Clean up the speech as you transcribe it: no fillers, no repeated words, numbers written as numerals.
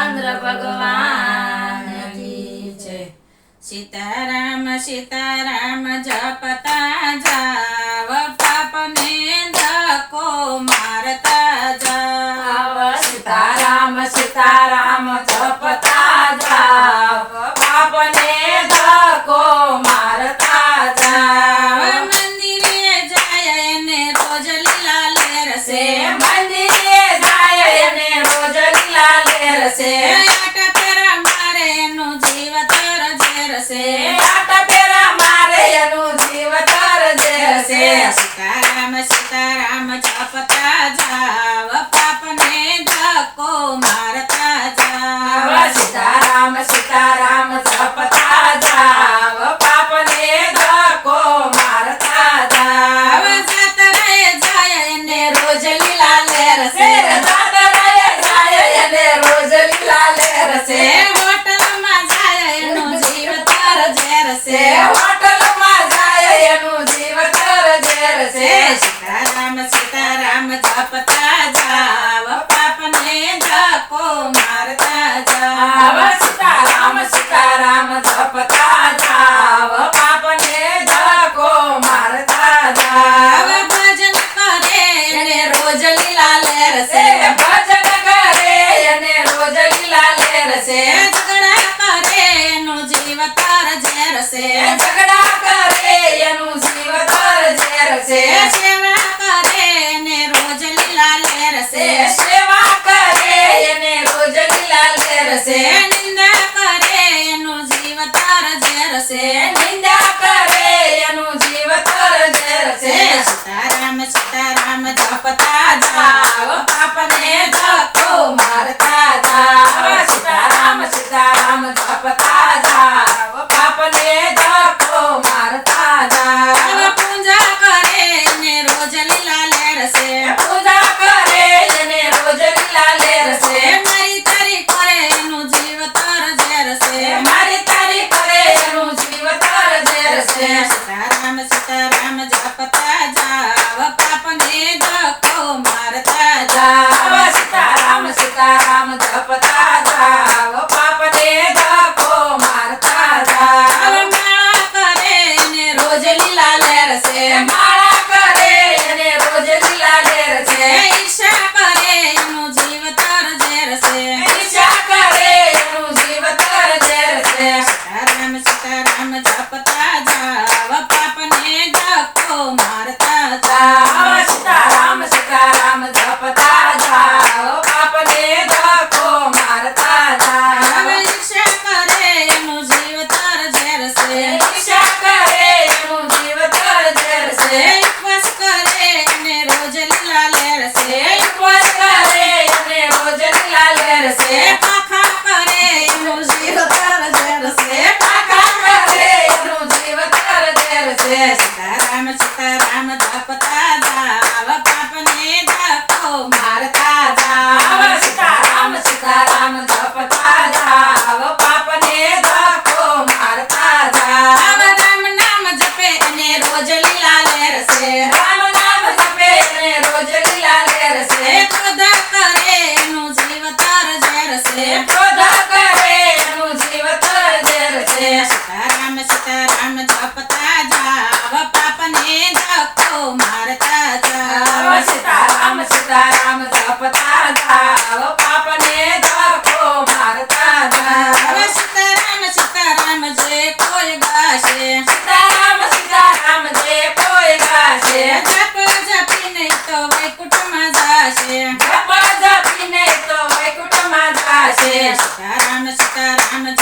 રામચंद्र भगवान की जय। सीताराम सीताराम जपता जाव पापने धक्को मारता जाव। सीताराम सीताराम जपता जाव पापने धक्को मारता जाव। मंदिरे जाय ने रोज लीला लेर से मंदिरे जाय ने रोज लीला लेर से आट पेरा मारे नु जीव तर जेर से आट पेरा मारे नु जीव तर जेर से। सीताराम सीताराम जपता जाव पापने धक्को मारता जाव। सीताराम सीताराम जपता जाव पापने धक्को मारता जाव। जात रे जाय ने रोज लीला लेर से जात रे जाय ने रोज लीला लेर से होटल मा जाय नु जीव तर जेर से होटल मा जाय नु जीव तर जेर से। सीताराम सीताराम जपता जाव पापने धक्को मारता जाव। सीताराम सीताराम जपता जाव पापने धक्को मारता जाव। भजन करे ने रोज लीला लेर से भजन करे ने रोज लीला लेर से झगड़ा करे नु जीव तर जेर से झगड़ा करे नु जीव तर जेर से। सेवा करे ने रोज लीला लेर से सेवा करे ने रोज लीला लेर से निंदा करे नु जीव तर जेर से निंदा करे नु जीव तर जेर से। सीताराम सीताराम जपता जाव पापने धक्को मारता जाव। सीताराम सीताराम जपता जाव पापने धक्को मारता जाव। पूजा करे ने रोज लीला लेर से पूजा करे ने रोज लीला लेर से मारी तारी करे नु जीव तर जेर से मारी तारी करे नु जीव तर जेर से। सीताराम सीताराम जपता जाव पापने धक्को मारता जाव। सीताराम सीताराम जपता जाव पापने धक्को मारता जाव। माळा करे ने रोज लीला लेर से माळा करे ने रोज लीला लेर से ईर्षा करे नु जीव तर जेर से ईर्ष्या करे नु जीव तर जेर से। सीताराम सीताराम जपता जाव पापने धक्को मारता जाव। सीताराम सीताराम जपता जाव पापने धक्को मारता जाव। ईर्षा करे नु जीव तर जेर से ईर्ष्या करे नु जीव तर जेर से उपवास करे ने रोज लीला लेर से उपवास करे ने रोज लीला लेर से पाखा करे नु जीव तर जेर से पाखा करे नु जीव तर जेर से। सीताराम सीताराम जपता जाव पापने धक्को मारता जाव। सीताराम सीताराम जपता जाव पापने धक्को मारता जाव। राम नाम जपे ने रोज लीला लेर से राम नाम जपे ने रोज लीला लेर से क्रोध करे नु जीव तर जेर से क्रोध करे नु जीव तर जेर से। सीताराम सीताराम जपता जाव पापने धक्को मारता जाव। सीताराम सीताराम जपता जाव पापने धक्को मारता जाव। सीताराम सीताराम जे कोई गाशे सीताराम सीताराम जे कोई गाशे जप जपी नहीं तो वैकुंठ में जाशे जप जपी नहीं तो वैकुंठ में जाशे। सीताराम सीताराम